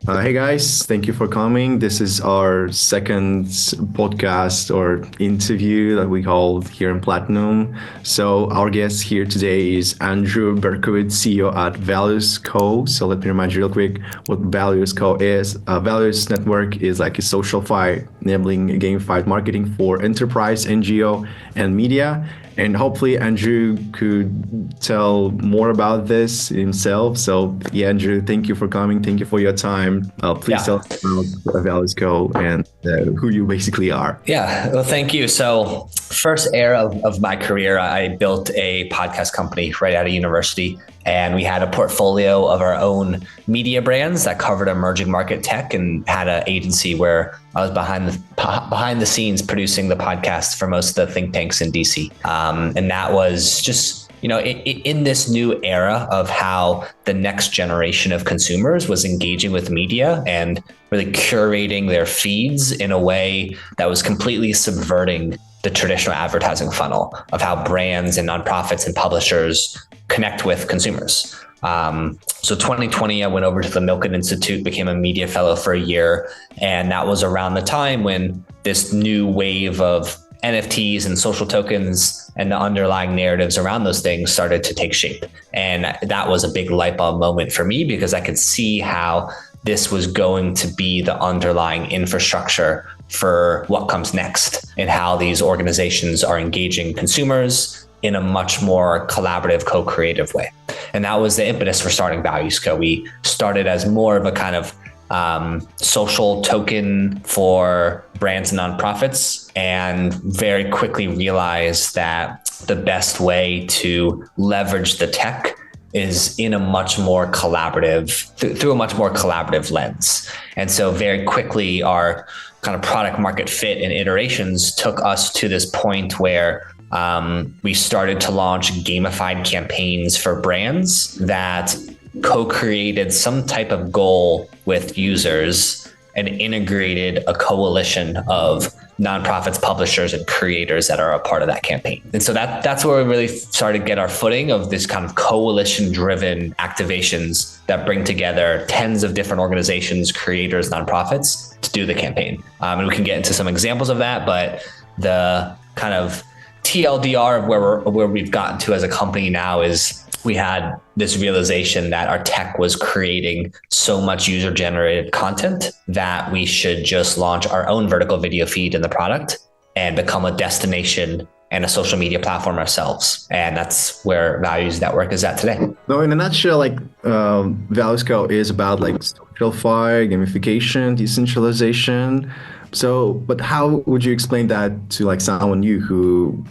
Hey guys, thank you for coming. This is our second podcast or interview that we hold here in Platinum. So our guest here today is Andrew Berkowitz, CEO at Values Co. So let me remind you real quick what Values Co. is. Values Network is like a SocialFi enabling gamified marketing for enterprise, NGO, and media. And hopefully Andrew could tell more about this himself. So yeah, Andrew, thank you for coming. Thank you for your time. Please tell us about Values Co. and who you basically are. Yeah, well, thank you. So first era of my career, I built a podcast company right out of university. And we had a portfolio of our own media brands that covered emerging market tech, and had an agency where I was behind the scenes producing the podcast for most of the think tanks in DC. And that was just, in this new era of how the next generation of consumers was engaging with media and really curating their feeds in a way that was completely subverting the traditional advertising funnel of how brands and nonprofits and publishers connect with consumers. So 2020, I went over to the Milken Institute, became a media fellow for a year. And that was around the time when this new wave of NFTs and social tokens and the underlying narratives around those things started to take shape. And that was a big light bulb moment for me, because I could see how this was going to be the underlying infrastructure for what comes next, and how these organizations are engaging consumers in a much more collaborative, co-creative way. And that was the impetus for starting Values Co. We started as more of a kind of social token for brands and nonprofits, and very quickly realized that the best way to leverage the tech is in a much more collaborative, through a much more collaborative lens. And so very quickly, our kind of product market fit and iterations took us to this point where we started to launch gamified campaigns for brands that co-created some type of goal with users and integrated a coalition of nonprofits, publishers, and creators that are a part of that campaign. And so that's where we really started to get our footing of this kind of coalition-driven activations that bring together tens of different organizations, creators, nonprofits to do the campaign. And we can get into some examples of that, but the kind of TLDR of where we've gotten to as a company now is we had this realization that our tech was creating so much user-generated content that we should just launch our own vertical video feed in the product and become a destination and a social media platform ourselves. And that's where Values Network is at today. So in a nutshell, Values Co. is about SocialFi, gamification, decentralization. So, but how would you explain that to someone new who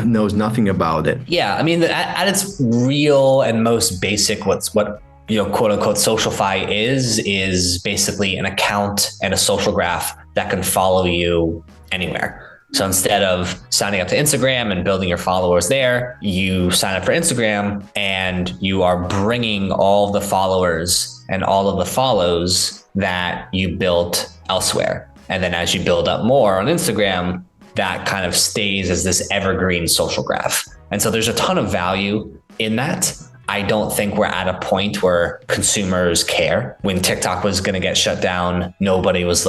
knows nothing about it? Yeah, I mean, at its real and most basic, what quote unquote SocialFi is basically an account and a social graph that can follow you anywhere. So instead of signing up to Instagram and building your followers there, you sign up for Instagram and you are bringing all the followers and all of the follows that you built elsewhere. And then as you build up more on Instagram, that kind of stays as this evergreen social graph. And so there's a ton of value in that. I don't think we're at a point where consumers care. When TikTok was going to get shut down, nobody was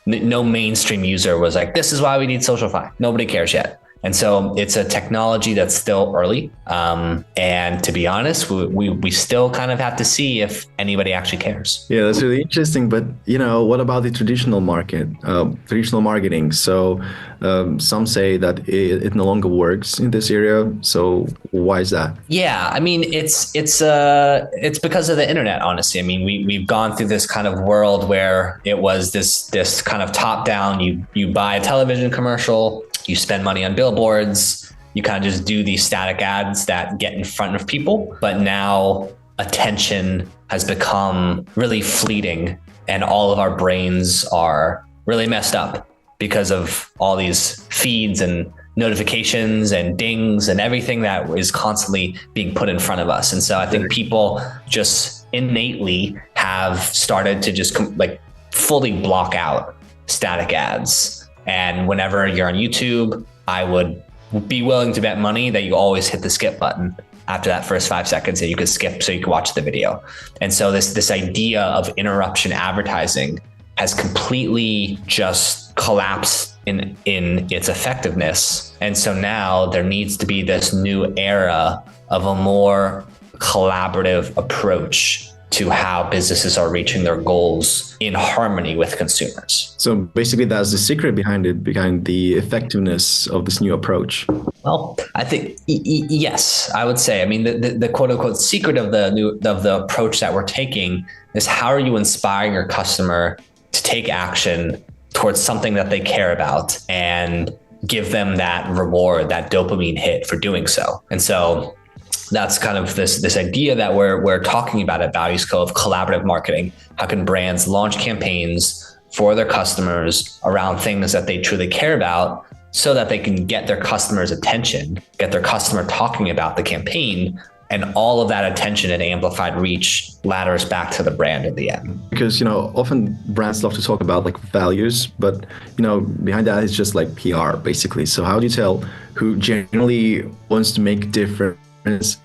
no mainstream user was like, this is why we need SocialFi. Nobody cares yet. And so it's a technology that's still early. And to be honest, we still kind of have to see if anybody actually cares. Yeah, that's really interesting. But, what about the traditional marketing? So some say that it no longer works in this area. So why is that? Yeah, I mean, it's because of the internet, honestly. I mean, we've gone through this kind of world where it was this kind of top down, you buy a television commercial, you spend money on billboards, you kind of just do these static ads that get in front of people. But now attention has become really fleeting, and all of our brains are really messed up because of all these feeds and notifications and dings and everything that is constantly being put in front of us. And so I think people just innately have started to just fully block out static ads. And whenever you're on YouTube, I would be willing to bet money that you always hit the skip button after that first 5 seconds that you could skip so you could watch the video. And so this idea of interruption advertising has completely just collapsed in its effectiveness. And so now there needs to be this new era of a more collaborative approach to how businesses are reaching their goals in harmony with consumers. So basically that's the secret behind the effectiveness of this new approach. Well, I think yes, I would say. I mean, the quote unquote secret of the approach that we're taking is how are you inspiring your customer to take action towards something that they care about and give them that reward, that dopamine hit for doing so. And so that's kind of this idea that we're talking about at ValuesCo of collaborative marketing. How can brands launch campaigns for their customers around things that they truly care about so that they can get their customers' attention, get their customer talking about the campaign, and all of that attention and amplified reach ladders back to the brand in the end. Because, often brands love to talk about like values, but, behind that is just like PR basically. So how do you tell who genuinely wants to make a difference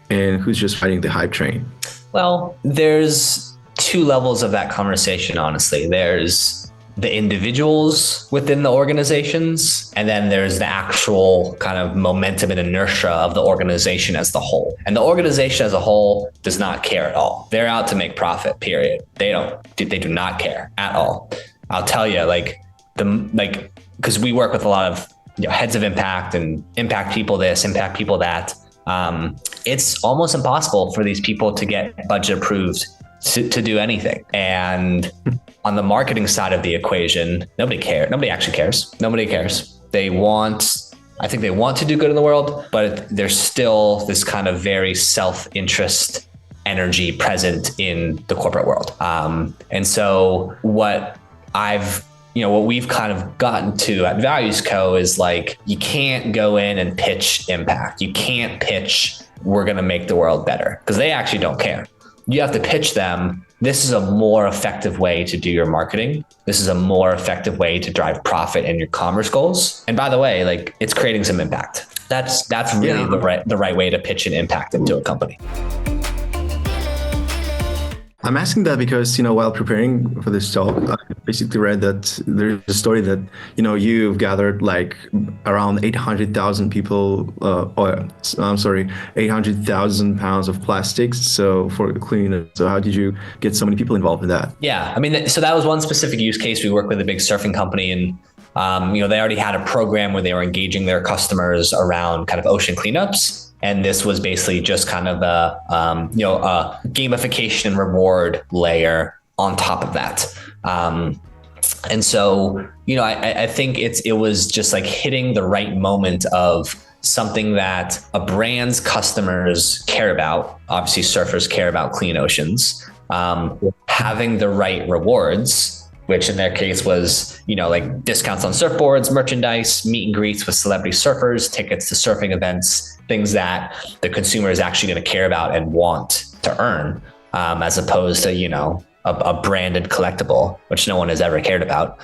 and who's just riding the hype train? Well, there's two levels of that conversation, honestly. There's the individuals within the organizations, and then there's the actual kind of momentum and inertia of the organization as the whole. And the organization as a whole does not care at all. They're out to make profit, period. They do not care at all. I'll tell you, because we work with a lot of heads of impact and impact people this, impact people that. It's almost impossible for these people to get budget approved to do anything. And on the marketing side of the equation, nobody actually cares. Nobody cares. I think they want to do good in the world, but there's still this kind of very self-interest energy present in the corporate world. And so what we've kind of gotten to at ValuesCo is like, you can't go in and pitch impact. You can't pitch, we're going to make the world better, because they actually don't care. You have to pitch them, this is a more effective way to do your marketing. This is a more effective way to drive profit in your commerce goals. And by the way, like, it's creating some impact. That's really the right way to pitch an impact into a company. I'm asking that because, while preparing for this talk, I basically read that there's a story that, you've gathered like around 800,000 people, 800,000 pounds of plastics. So for cleaning. So how did you get so many people involved in that? Yeah, I mean, so that was one specific use case. We work with a big surfing company, and they already had a program where they were engaging their customers around kind of ocean cleanups. And this was basically just kind of a gamification and reward layer on top of that. And so, I think it was just like hitting the right moment of something that a brand's customers care about. Obviously, surfers care about clean oceans. Having the right rewards, which in their case was, like discounts on surfboards, merchandise, meet and greets with celebrity surfers, tickets to surfing events, things that the consumer is actually going to care about and want to earn, as opposed to, a branded collectible, which no one has ever cared about.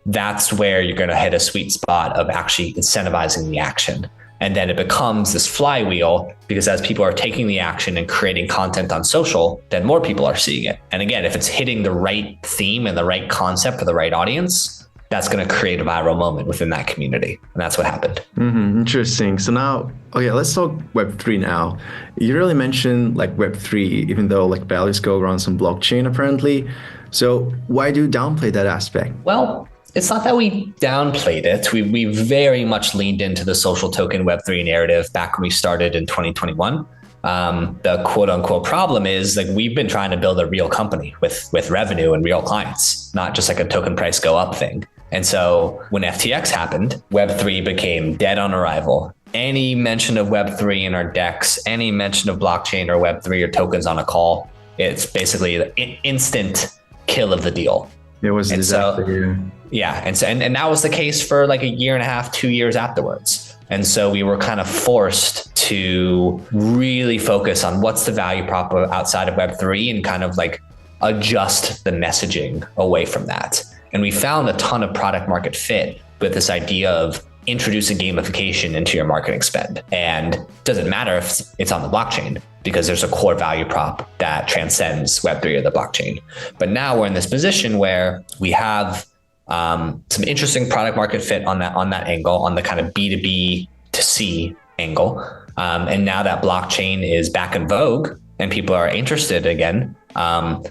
That's where you're going to hit a sweet spot of actually incentivizing the action. And then it becomes this flywheel, because as people are taking the action and creating content on social, then more people are seeing it. And again, if it's hitting the right theme and the right concept for the right audience, that's going to create a viral moment within that community. And that's what happened. Mm-hmm. Interesting. So now, let's talk Web3 now. You really mentioned like Web3, even though like ValuesCo runs on blockchain apparently. So why do you downplay that aspect? Well, it's not that we downplayed it. We very much leaned into the social token Web3 narrative back when we started in 2021. The quote unquote problem is like, we've been trying to build a real company with revenue and real clients, not just like a token price go up thing. And so when FTX happened, Web3 became dead on arrival. Any mention of Web3 in our decks, any mention of blockchain or Web3 or tokens on a call, it's basically the instant kill of the deal. It was a disaster. Yeah. And that was the case for like a year and a half, 2 years afterwards. And so we were kind of forced to really focus on what's the value prop outside of Web3 and kind of like adjust the messaging away from that. And we found a ton of product market fit with this idea of introducing gamification into your marketing spend. And it doesn't matter if it's on the blockchain, because there's a core value prop that transcends Web3 or the blockchain. But now we're in this position where we have some interesting product market fit on that angle, on the kind of B2B to C angle. And now that blockchain is back in vogue and people are interested again,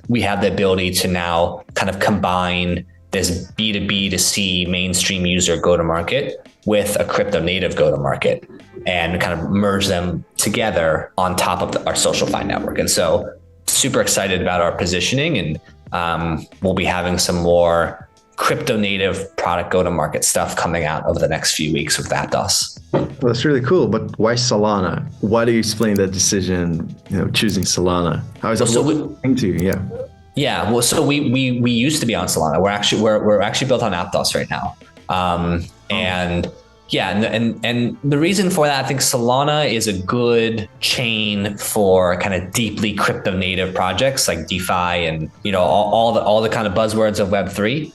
we have the ability to now kind of combine this B2B to C mainstream user go-to-market with a crypto native go-to-market and kind of merge them together on top of our SocialFi network. And so super excited about our positioning, and we'll be having some more crypto native product go-to-market stuff coming out over the next few weeks with Aptos. Well, that's really cool, but why Solana? Why do you explain that decision, choosing Solana? How is that looking to you? Yeah. Yeah, well, so we used to be on Solana. We're actually built on Aptos right now, and the reason for that, I think Solana is a good chain for kind of deeply crypto native projects like DeFi and all the kind of buzzwords of Web3.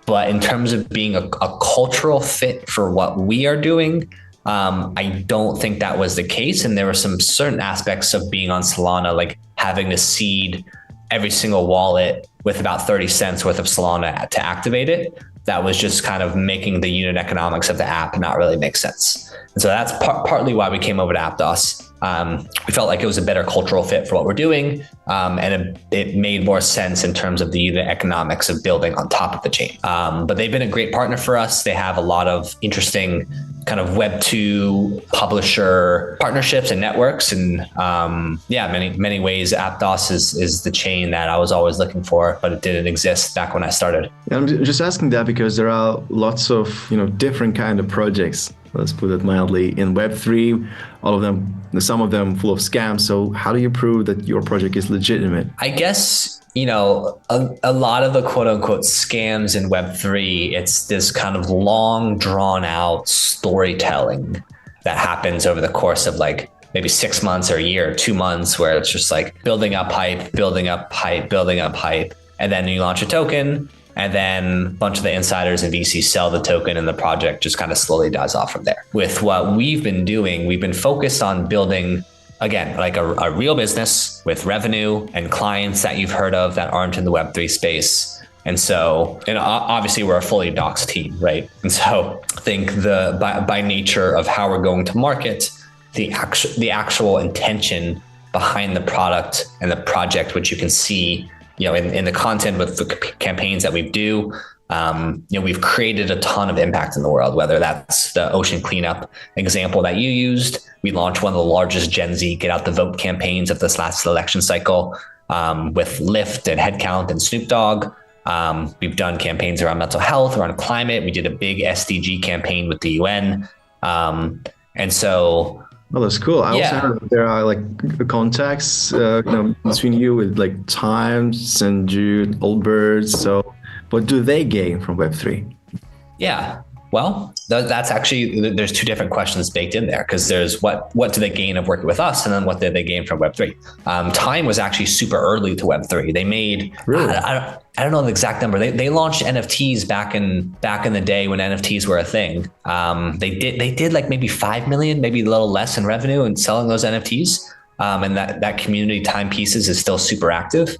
But in terms of being a cultural fit for what we are doing, I don't think that was the case. And there were some certain aspects of being on Solana, like having to seed every single wallet with about 30 cents worth of Solana to activate it. That was just kind of making the unit economics of the app not really make sense. And so that's partly why we came over to Aptos. We felt like it was a better cultural fit for what we're doing. And it made more sense in terms of the unit economics of building on top of the chain. But they've been a great partner for us. They have a lot of interesting kind of Web2 publisher partnerships and networks. And many ways Aptos is the chain that I was always looking for, but it didn't exist back when I started. I'm just asking that because there are lots of, different kind of projects, let's put it mildly, in Web3, some of them full of scams. So how do you prove that your project is legitimate? I guess, a lot of the quote unquote scams in Web3, it's this kind of long drawn out storytelling that happens over the course of like maybe 6 months or a year, 2 months, where it's just like building up hype. And then you launch a token, and then a bunch of the insiders and VCs sell the token, and the project just kind of slowly dies off from there. With what we've been doing, we've been focused on building, again, like a real business with revenue and clients that you've heard of that aren't in the Web3 space. And so, obviously we're a fully doxed team, right? And so I think by nature of how we're going to market, the actual intention behind the product and the project, which you can see, in the content with the campaigns that we do, we've created a ton of impact in the world, whether that's the ocean cleanup example that you used. We launched one of the largest Gen Z get out the vote campaigns of this last election cycle, with Lyft and Headcount and Snoop Dogg. We've done campaigns around mental health, around climate. We did a big SDG campaign with the UN. And so, well, that's cool. I also heard that there are like contacts, between you with like Times and Jude, Allbirds. So what do they gain from Web3? Yeah. Well, that's actually, there's two different questions baked in there, because there's what do they gain of working with us, and then what did they gain from Web3? Time was actually super early to Web3. They made, really? I don't know the exact number. They launched NFTs back in the day when NFTs were a thing. They did like maybe 5 million, maybe a little less in revenue in selling those NFTs. And that community timepieces is still super active.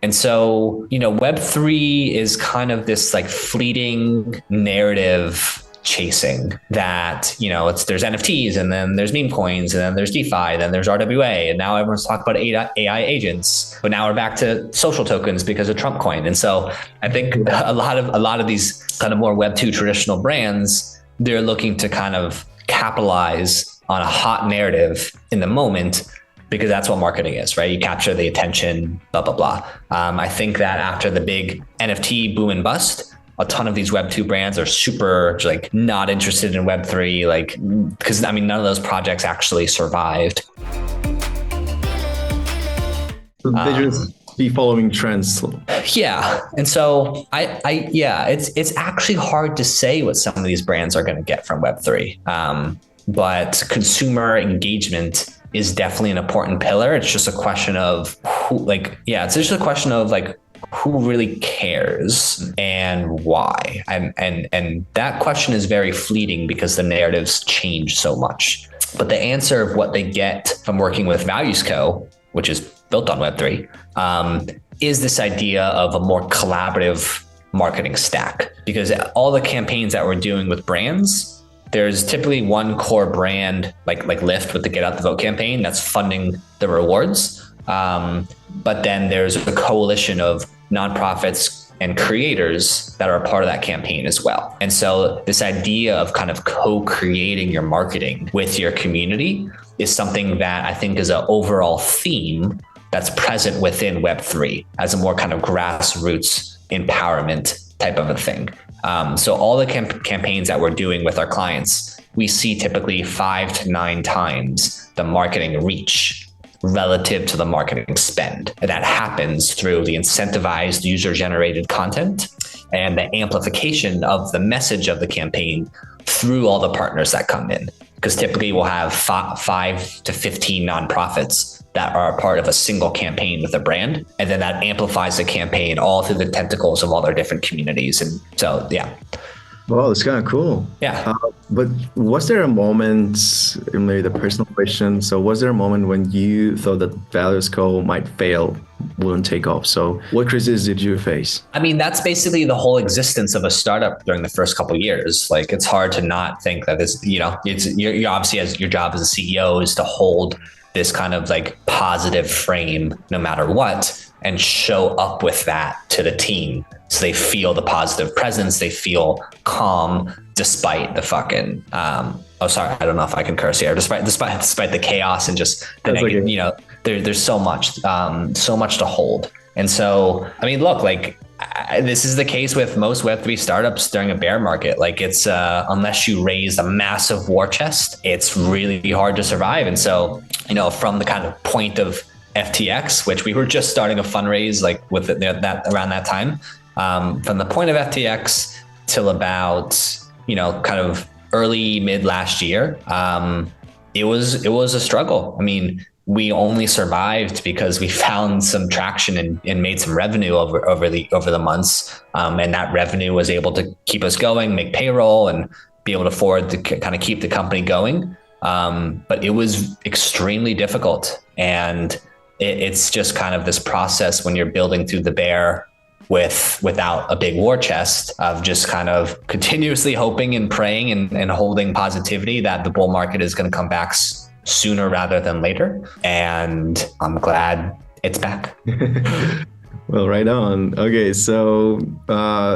And so, Web3 is kind of this like fleeting narrative chasing that, there's NFTs, and then there's meme coins, and then there's DeFi, then there's RWA, and now everyone's talking about AI agents, but now we're back to social tokens because of Trump coin. And so I think a lot of these kind of more Web2 traditional brands, they're looking to kind of capitalize on a hot narrative in the moment, because that's what marketing is, right? You capture the attention, blah, blah, blah. I think that after the big NFT boom and bust, a ton of these Web2 brands are super like not interested in Web3, because none of those projects actually survived. They just be following trends. Yeah. And so it's actually hard to say what some of these brands are going to get from Web3. But consumer engagement is definitely an important pillar. It's just a question of who really cares and why? And that question is very fleeting because the narratives change so much. But the answer of what they get from working with Values Co., which is built on Web3, is this idea of a more collaborative marketing stack. Because all the campaigns that we're doing with brands, there's typically one core brand, like Lyft with the Get Out the Vote campaign, that's funding the rewards. But then there's a coalition of nonprofits and creators that are a part of that campaign as well. And so this idea of kind of co-creating your marketing with your community is something that I think is an overall theme that's present within Web3 as a more kind of grassroots empowerment type of a thing. So all the campaigns that we're doing with our clients, we see typically 5 to 9 times the marketing reach relative to the marketing spend. And that happens through the incentivized user-generated content and the amplification of the message of the campaign through all the partners that come in. Because typically we'll have 5 to 15 nonprofits that are a part of a single campaign with a brand. And then that amplifies the campaign all through the tentacles of all their different communities. And so, yeah. Wow, that's kind of cool. Yeah. But was there a moment, maybe the personal question, so was there a moment when you thought that Values Co. might fail, wouldn't take off? So what crises did you face? I mean, that's basically the whole existence of a startup during the first couple of years. Like, it's hard to not think that this, you're obviously, as your job as a CEO is to hold this kind of like positive frame no matter what, and show up with that to the team. So they feel the positive presence, they feel calm despite the fucking, I don't know if I can curse here, despite the chaos and just the negative, okay. There's so much to hold. And so, I mean, look, like this is the case with most Web3 startups during a bear market. Like it's, unless you raise a massive war chest, it's really hard to survive. And so, from the kind of point of FTX, which we were just starting a fundraise, like with that around that time, from the point of FTX till about, kind of early mid last year, it was a struggle. I mean, we only survived because we found some traction and made some revenue over the months. And that revenue was able to keep us going, make payroll, and be able to afford to kind of keep the company going. But it was extremely difficult. And it's just kind of this process when you're building through the bear without a big war chest of just kind of continuously hoping and praying and holding positivity that the bull market is going to come back sooner rather than later. And I'm glad it's back. Well, right on. Okay, so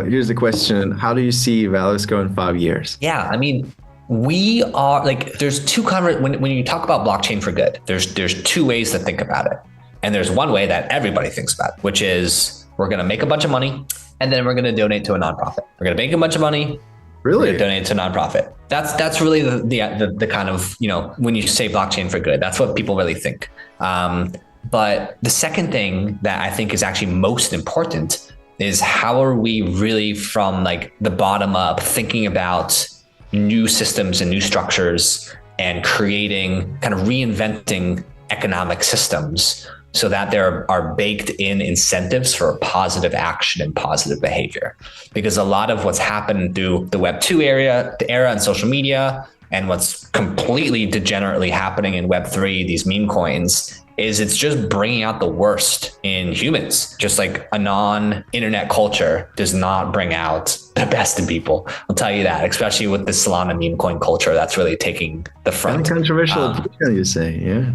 here's the question. How do you see Values Co. in 5 years? Yeah, I mean, we are like, there's two when you talk about blockchain for good, there's 2 ways to think about it. And there's one way that everybody thinks about, which is we're going to make a bunch of money and then we're going to donate to a nonprofit. We're going to make a bunch of money. Really? We're going to donate to a nonprofit. That's really the kind of, when you say blockchain for good, that's what people really think. But the second thing that I think is actually most important is how are we really from like the bottom up thinking about new systems and new structures and creating, kind of reinventing economic systems so that there are baked in incentives for positive action and positive behavior. Because a lot of what's happened through the Web2 era and social media, and what's completely degenerately happening in Web3, these meme coins, is it's just bringing out the worst in humans. Just like a non-internet culture does not bring out the best in people. I'll tell you that, especially with the Solana meme coin culture that's really taking the front. Controversial, you say, yeah.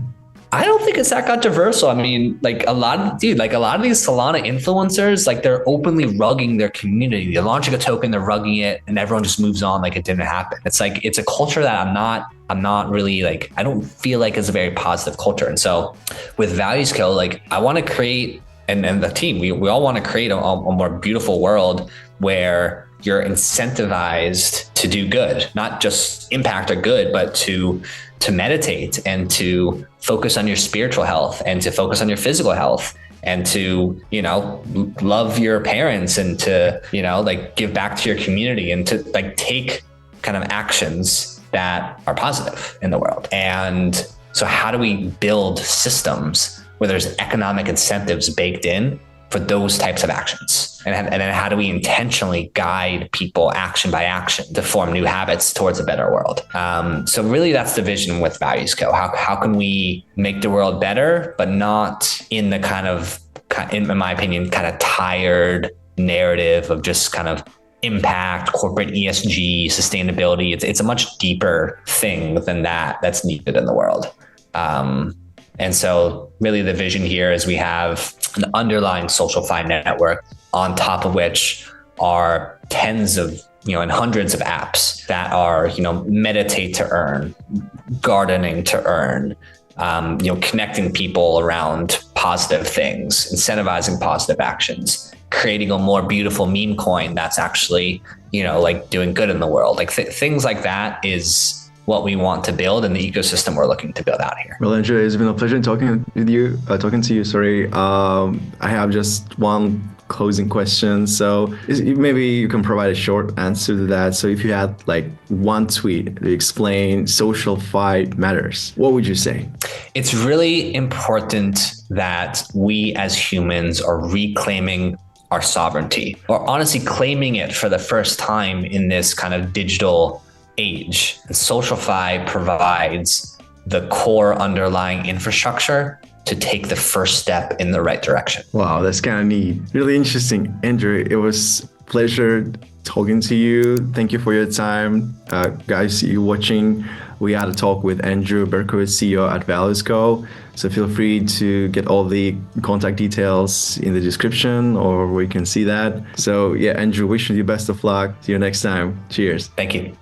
I don't think it's that controversial. I mean, like a lot of these Solana influencers, like they're openly rugging their community. They're launching a token, they're rugging it, and everyone just moves on like it didn't happen. It's like, it's a culture that I'm not really like, I don't feel like it's a very positive culture. And so with Values Co., like I want to create, and the team, we all want to create a more beautiful world where you're incentivized to do good, not just impact or good, but to meditate and to focus on your spiritual health and to focus on your physical health and to, love your parents and to, like give back to your community and to like take kind of actions that are positive in the world. And so how do we build systems where there's economic incentives baked in for those types of actions? And then how do we intentionally guide people action by action to form new habits towards a better world? So really that's the vision with ValuesCo. How can we make the world better, but not in the kind of, in my opinion, kind of tired narrative of just kind of impact, corporate ESG, sustainability. It's a much deeper thing than that's needed in the world. And so really the vision here is we have an underlying SocialFi network on top of which are tens of, and hundreds of apps that are, meditate to earn, gardening to earn, connecting people around positive things, incentivizing positive actions, creating a more beautiful meme coin that's actually, like doing good in the world. Like things like that is what we want to build and the ecosystem we're looking to build out here. Well, Andrew, it's been a pleasure talking to you. I have just one closing question. So maybe you can provide a short answer to that. So if you had like one tweet to explain SocialFi matters, what would you say? It's really important that we as humans are reclaiming our sovereignty, or honestly claiming it for the first time in this kind of digital age. And SocialFi provides the core underlying infrastructure to take the first step in the right direction. Wow, that's kind of neat. Really interesting. Andrew, it was a pleasure talking to you. Thank you for your time. Guys, you watching, we had a talk with Andrew Berkowitz, CEO at ValuesCo. So feel free to get all the contact details in the description or where you can see that. So yeah, Andrew, wishing you best of luck. See you next time. Cheers. Thank you.